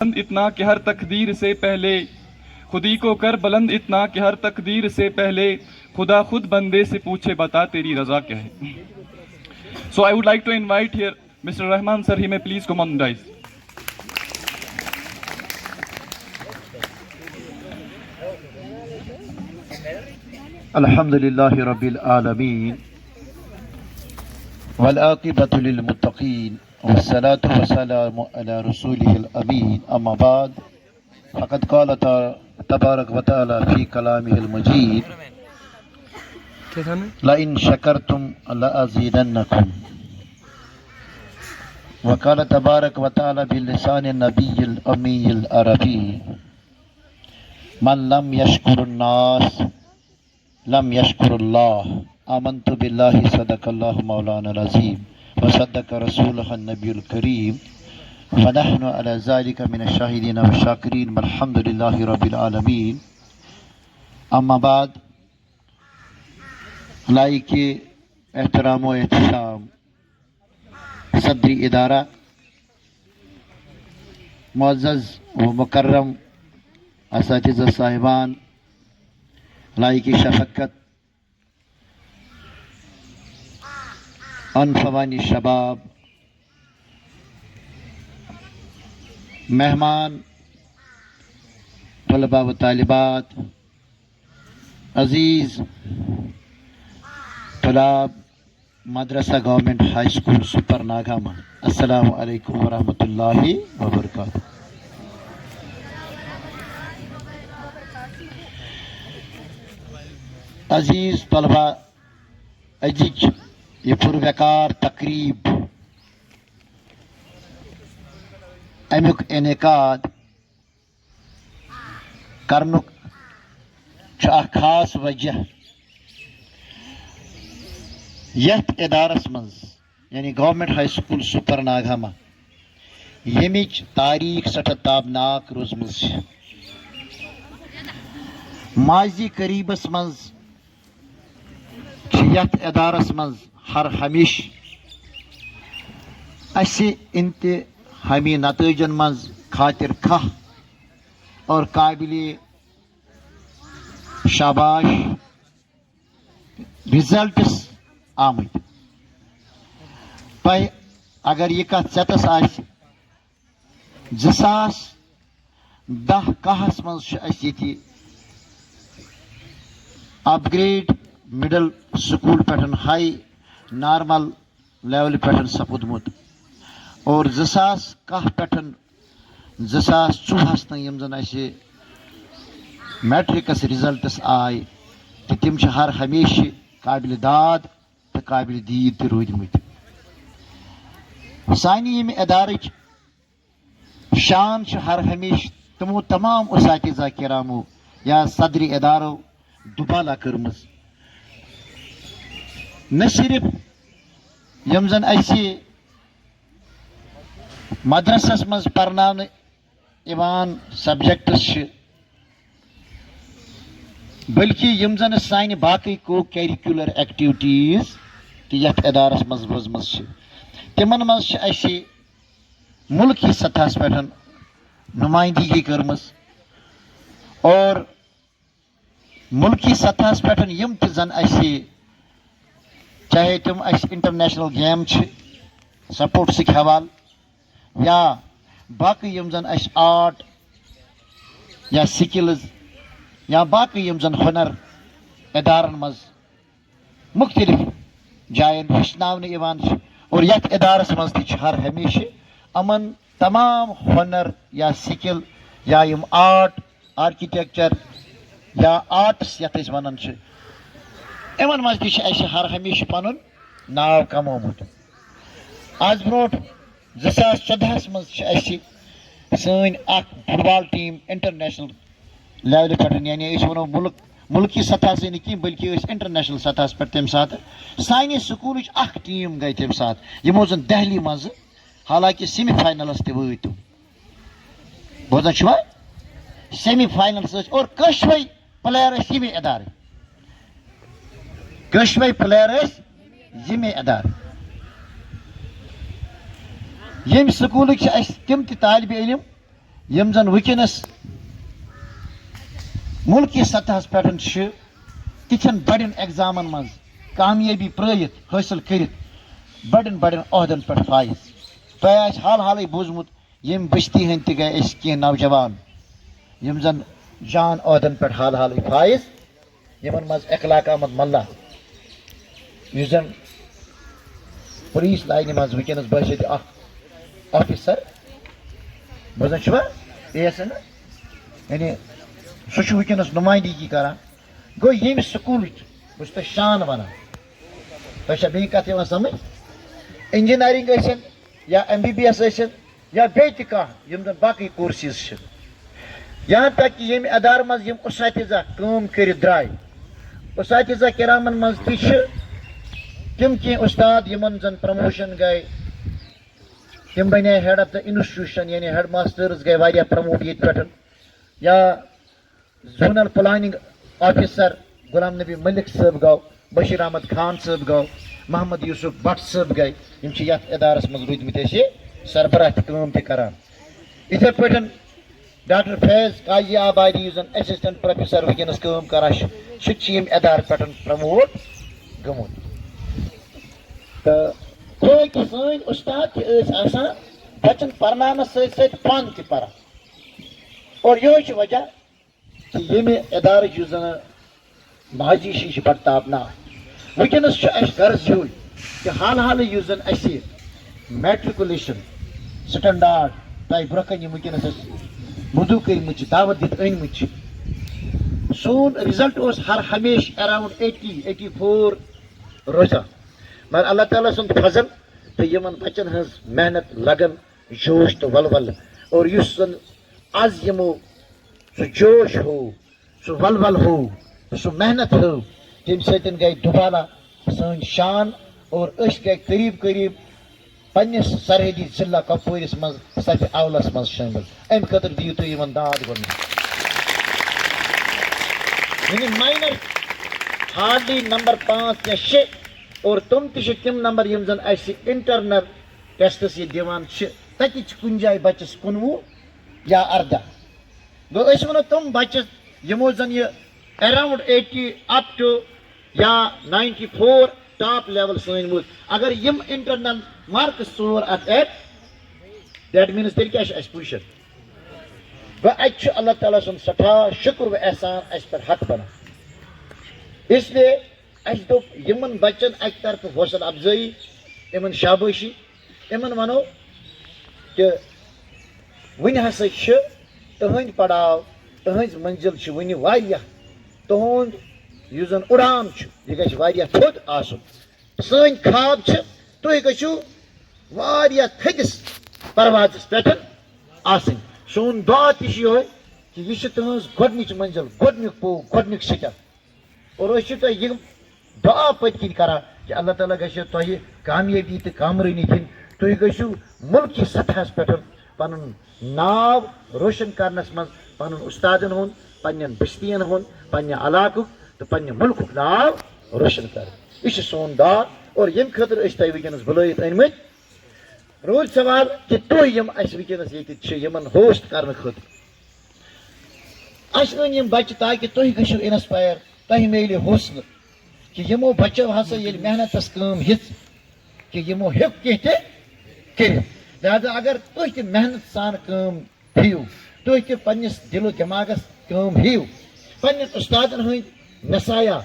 اتنا کہ ہر تقدیر سے پہلے خودی کو کر بلند اتنا کہ ہر تقدیر سے پہلے خدا خود بندے سے پوچھے بتا تیری رضا کیا ہے. So I would like to invite here Mr. Rahman sir, he may please come on guys. الحمدللہ رب العالمین والعاقبۃ للمتقین والصلاة والسلام علی رسولہ الامین اما بعد فقد قال تبارک وتعالی فی کلامہ المجید لئن شکرتم لأزیدنکم وقال تبارک وتعالی بلسان النبی الامی العربی من لم یشکر الناس لم یشکر اللہ آمنت باللہ صدق اللہ مولانا العظیم وصدق رسولہ النبی الکریم ونحن علی ذالک من الشاہدین والشاکرین والحمد للہ رب العالمین. اما بعد لائق احترام و احترام صدری ادارہ معزز و مکرم اساتذہ صاحبان لائق شفقت انفوانی شباب مہمان طلباء و طالبات عزیز طلاب مدرسہ گورنمنٹ ہائی اسکول سپر ناگامہ السلام علیکم ورحمۃ اللہ وبرکاتہ. عزیز طلباء اجج یہ پروکار تقریب امیک انعقاد کرنک اخ خاص وجہ یتھ ادارس مز یعنی گورنمنٹ ہائی سکول سپر ناگامہ یمچ تاریخ سٹھ تابناک روزمز ماضی قریبس مز یتھ ادارس مز ہر ہمیشہ اسی انتہامی نتائجن مز خاطر خواہ اور قابل شاباش رزلٹس آمت. تہ اگر یہ کت ژےٚ آسہِ 2010 کہس مز یہ اپ گریڈ مڈل سکول پہ ہائی نارمل لیول پہ سپودمت اور 2010 پہ 2014 تین یم زن اسہ میٹرکس رزلٹس آئی تو تم ہر ہمیشہ قابل داد تو قابل دید تہ رودمت. سانہ یم ادارچ شان ہر ہمیشہ تمو تمام اساتذہ کرامو یا صدر ادارو دبالا کرمز. نہ صرف یم زن اسہ مدرسس مز پرناونہ یوان سبجیکٹس بلکہ یم زن سانہ باقی کو کیریکولر ایکٹیویٹیز تہ یتھ ادارس مز وزمز تمن مز اسہ ملکی سطحس پہ نمائندگی کرمز اور ملکی سطحس پہ یم تہ زن اسہ چاہے تم اس انٹرنیشنل گیم سپورٹسک حوالہ یا باقی یم زن اس آرٹ یا سکلز یا باقی یم زن ہنر ادارن مز مختلف جائن ہچناونہ یوان اور یتھ ادارس مز تہ ہر ہمیشہ امن تمام ہنر یا سکل یا یم آرٹ آرکیٹیکچر یا آرٹس یتھ أسۍ ونان یمن مز تہ ہر ہمیشہ پن ناو کمومت. آز بروٹ 2014 مز سن اخ فٹ بال ٹیم انٹرنیشنل لیولہ پہ یعنی ونو ملکی سطح سے نہیں بلکہ انٹرنیشنل سطح پہ تمہ سات سانہ سکولچ اخ ٹیم گئی تمہ سات یمو زن دہلی مز حالانکہ سیمی فائنلس تہ وٲتۍ تِم بوزان چھوا سیمی فائنلس اور کشوے پلیر یمے ادارے کشوے پلیر یمے ادارے یم سکولک تم تہ طالب علم یم زن ونکس ملکی سطحس پہ تتھین بڑین ایگزامن من کامیابی پرائت حاصل کرت بڑین بڑین عہدن پہ فائز تہ حال حالے بوزمت یم بستی ہند تہ گئے کی نوجوان یم زن جان عہدن پہ حال حالے فائز یمن مز اخلاق احمد ملا اس زن پولیس لائنہ مز ونکس باسط آفیسر بوزان چھوا ایس یعنی سہ ونکس نمائندگی کران گو یم سکول بہت تہ شان ونان تہ بی کت یوان سمجھ انجینئرنگ ٲسِن یا ایم بی بی ایس ٲسِن یا بیٚیہِ تہِ کانٛہہ یم زن باقٕے کورسز چھِ یہاں تک کہ ییٚمہِ ادارٕ منٛز یِم اساتذہ کٲم کٔرِتھ درٛاے اساتذہ کرامن منٛز تہِ چھِ تِم کینٛہہ استاد یمن زن پرموشن گٔے تِم بنے ہیڈ آف دا انسٹیٹیوشن یعنی ہیڈ ماسٹرز گٔے واریاہ پرموٹ ییٚتہِ پٮ۪ٹھ یا زونل پلاننگ آفیسر غلام نبی ملک صٲب گوٚو بشیر احمد خان صٲب گوٚو محمد یوسف بٹ صٲب گٔے یم چھِ یتھ ادارس منٛز روٗدمٕتۍ اَسہِ سربراہ تہِ کٲم تہِ کران یِتھے پٲٹھۍ ڈاکٹر فیض قاضی آبادی یُس زن اسسٹنٹ پروفیسر ونکس کٲم کران چھُ سُہ تہِ چھُ ییٚمہِ ادارٕ پٮ۪ٹھ پرموٹ گوٚمُت تہٕ گوٚو کہِ سٲنۍ استاد تہِ ٲسۍ آسان بچن پرناونس سۭتۍ سۭتۍ پانہٕ تہِ پران اور یہے چھُ وجہ کہ ییٚمہِ ادارٕچ یُس زن ماجی چھِ یہِ چھِ بڑٕ تابناک ونکس چھُ اَسہِ غرض یِہُے کہ حال حالے یُس زن اَسہِ میٹرکولیشن سٹنڈارڈ تۄہہِ برونٛہہ کَنہِ یِم ونکس اَسہِ مدعو کٔرمٕتۍ چھِ دعوت دِتھ أنمٕتۍ چھِ سون رِزلٹ اوس ہر ہمیشہ اراؤنڈ 80-84 روزان مگر اللہ تعالیٰ سُنٛد فضل تہٕ یِمن بچن ہٕنٛز محنت لگن جوش تہٕ ولول اور یُس زن آز یِمو سُہ جوش ہو سُہ ولول ہو سُہ محنت ہو تمہِ سۭتۍ گٔے دُبالا سٲنۍ شان اور أسۍ گٔے قریب قریب پننس سرحدی ضلع کپوٲرِس منٛز صفہِ اولس منٛز شٲمِل امہِ خٲطرٕ دِیِو تُہۍ یِمن داد گۄڈنیٚتھ یعنی ماینر ہارڈلی نمبر 5 یا 6 اور تِم تہِ چھِ تِم نمبر یِم زن اَسہِ انٹرنل ٹیسٹس ییٚتہِ دِوان چھِ تتہِ چھِ کُنہِ جایہِ بچس 19 یا 18 گوٚو أسۍ ونو تِم بچہٕ یِمو زن یہِ اراؤنڈ 80 اپ ٹو یا 94 ٹاپ لیول سٲنۍ وٲتۍ اگر یِم انٹرنل مارکس ژور اتھ ایٹ دیٹ میٖنٕز تیٚلہِ کیٛاہ چھُ اَسہِ پُزِشن گوٚو اَتہِ چھُ اللہ تعالیٰ سُنٛد سٮ۪ٹھاہ شُکر و احسان اَسہِ پٮ۪ٹھ حق بنان اس لیے اَسہِ دوٚپ یِمن بچن اکہِ طرفہٕ حوصلہٕ افضٲیی یِمن شابٲشی یِمن ونو کہِ وُنہِ ہسا چھِ تُہنٛدۍ پڑاو تُہنٛز منزِل چھِ وُنہِ واریاہ تُہُنٛد یُس زن اُڑان چھُ یہِ گژھِ واریاہ تھوٚد آسُن سٲنۍ خواب چھِ تُہۍ گٔژھِو واریاہ تھٔدِس پروازس پٮ۪ٹھ آسٕنۍ سون دعا تہِ چھُ یِہوے کہِ یہِ چھِ تُہنٛز گۄڈنِچ منزِل گۄڈنیُک پوٚو گۄڈنیُک سِٹیپ اور أسۍ چھِ تۄہہِ یِم دعا پٔتۍ کِنۍ کران کہِ اللہ تعالیٰ گژھِ تۄہہِ کامیٲبی تہٕ کامرٲنی دِنۍ تُہۍ گٔژھِو مُلکی سطحس پٮ۪ٹھ پنُن ناو روشن کرنس منٛز پنُن استادن ہُنٛد پننٮ۪ن بستین ہُنٛد پننہِ علاقُک تہٕ پننہِ مُلکُک ناو روشن کرُن یہِ چھُ سون دعا اور ییٚمہِ خٲطرٕ أسۍ تۄہہِ ونکیٚنس بُلٲیِتھ أنمٕتۍ روٗد سوال کہِ تُہۍ یِم اَسہِ ونکیٚنس ییٚتہِ چھِ یِمن ہوسٹ کرنہٕ خٲطرٕ اَسہِ أنۍ یِم بچہٕ تاکہِ تُہۍ گٔژھِو انسپایر تۄہہِ میلہِ حوصلہٕ کہِ یِمو بچو ہسا ییٚلہِ محنتس کٲم ہیٚژ کہِ یِمو ہیوٚک کینٛہہ تہِ کٔرِتھ لہذا اگر تُہۍ تہِ محنت سان کٲم ہیٚیِو تُہۍ تہِ پننِس دِل و دٮ۪ماغس کٲم ہیٚیِو پننٮ۪ن استادن ہٕنٛدۍ نصایا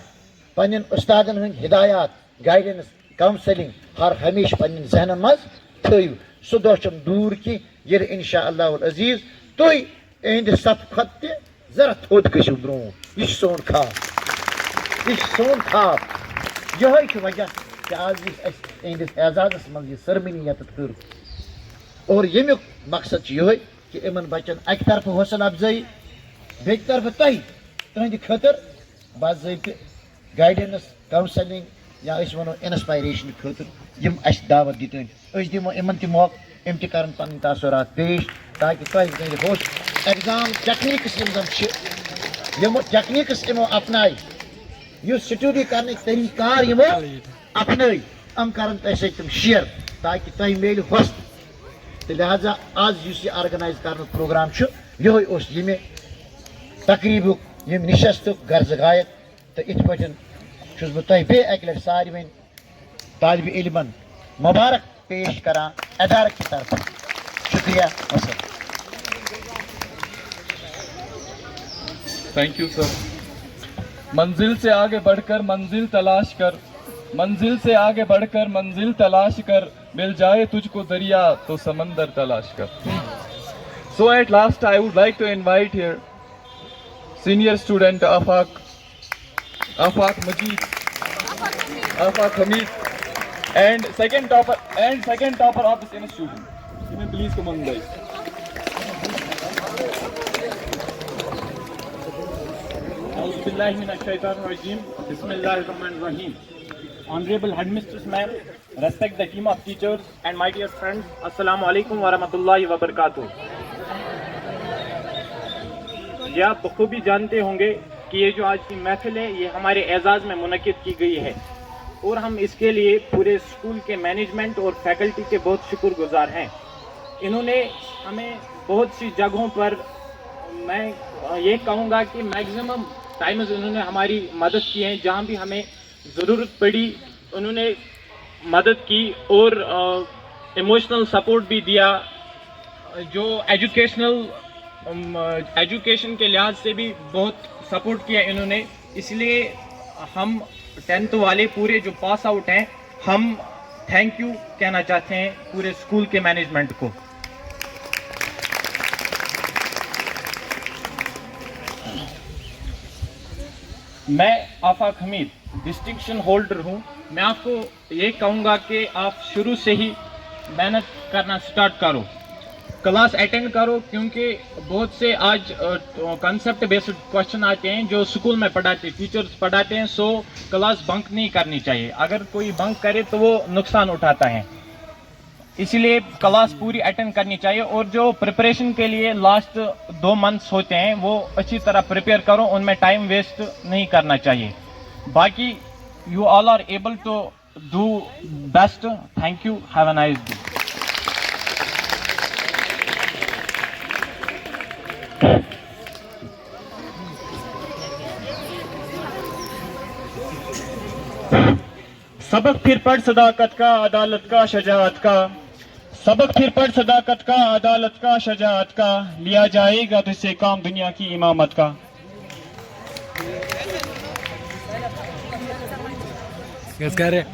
پننٮ۪ن استادن ہٕنٛدۍ ہدایات گایڈنس کاونسلنگ ہر ہمیشہ پننٮ۪ن ذہنن منٛز تھٲیِو سُہ دۄہ چھُنہٕ دوٗر کینٛہہ ییٚلہِ انشاء اللہ العزیز تُہۍ اہنٛدِ صفہٕ کھۄتہٕ تہِ ذرا تھوٚد گٔژھِو برونٛٹھ یہِ چھُ سون خواب یہِ چھُ سون خواب یِہوے چھُ وجہ کہِ آز یُس اَسہِ اہنٛدِس اعزازس منٛز یہِ سرمٔنی ییٚتٮ۪تھ کٔر اور ییٚمیُک مقصد چھُ یِہوے کہِ یِمن بچن اکہِ طرفہٕ حوصلہٕ افضٲیی بیٚکہِ طرفہٕ تۄہہِ تُہنٛدِ خٲطرٕ باضٲبطہٕ گایڈنس کاونسلنگ یا أسۍ ونو انسپایریشن خٲطرٕ یِم اَسہِ دعوت دِتۍ أسۍ دِمو یِمن تہِ موقعہٕ یِم تہِ کرن پنٕنۍ تاثرات پیش تاکہِ تۄہہِ میلہِ حوصلہٕ ایگزام ٹیکنیٖکس یِم زن چھِ یِمو ٹیکنیٖکس یِمو اپنایہِ یُس سٹڈی کرنٕکۍ طریٖقہٕ کار یِمو اپنٲے یِم کرن تۄہہِ سۭتۍ تِم شیر تاکہِ تۄہہِ میلہِ حوصلہٕ تو لہذا آج یہ آرگنائز کرنے پروگرام یہ تقریب یم نشست غرض غایت تو ات پہ چھس بہ تہ بے اکہ لٹہ سارے طالب علمن مبارک پیش کران ادارہ کی طرف شکریہ وسلام. Thank you sir. منزل سے آگے بڑھ کر منزل تلاش کر, منزل سے آگے بڑھ کر منزل تلاش کر, مل جائے تجھ کو دریا تو سمندر تلاش کر. So at last I would like to invite here senior student Afaq Majid, Afaq Hamid, and second topper of this institution. You may please come on, guys. أعوذ بالله من الشيطان الرجيم. بسم الله الرحمن الرحيم. Honorable Headmistress Ma'am, respect the team of teachers and my dear friends, Assalamu alaikum wa rahmatullahi wa barakatuh. یہ آپ بخوبی جانتے ہوں گے کہ یہ جو آج کی محفل ہے یہ ہمارے اعزاز میں منعقد کی گئی ہے اور ہم اس کے لیے پورے اسکول کے مینجمنٹ اور فیکلٹی کے بہت شکر گزار ہیں. انہوں نے ہمیں بہت سی جگہوں پر, میں یہ کہوں گا کہ میکزیمم ٹائمز انہوں نے ہماری مدد کی ہے. جہاں بھی ہمیں ضرورت پڑی انہوں نے مدد کی اور ایموشنل سپورٹ بھی دیا. جو ایجوکیشن کے لحاظ سے بھی بہت سپورٹ کیا انہوں نے. اس لیے ہم 10th والے پورے جو پاس آؤٹ ہیں ہم تھینک یو کہنا چاہتے ہیں پورے اسکول کے مینجمنٹ کو. میں آفاق حمید ڈسٹنکشن ہولڈر ہوں. میں آپ کو یہ کہوں گا کہ آپ شروع سے ہی محنت کرنا سٹارٹ کرو, کلاس اٹینڈ کرو, کیونکہ بہت سے آج کنسیپٹ بیسڈ کوشچن آتے ہیں جو اسکول میں پڑھاتے ٹیچرز پڑھاتے ہیں. سو کلاس بنک نہیں کرنی چاہیے. اگر کوئی بنک کرے تو وہ نقصان اٹھاتا ہے, اسی لیے کلاس پوری اٹینڈ کرنی چاہیے. اور جو پریپریشن کے لیے لاسٹ 2 months ہوتے ہیں وہ اچھی طرح پریپیئر کرو, ان میں ٹائم ویسٹ نہیں کرنا چاہیے. باقی you all are able to do best. Thank you, have a nice day. سبق پھر پڑھ صداقت کا, عدالت کا, شجاعت کا. سبق پھر پڑھ صداقت کا, عدالت کا, شجاعت کا. لیا جائے گا تجھ سے کام دنیا کی امامت کا. Yes, got it.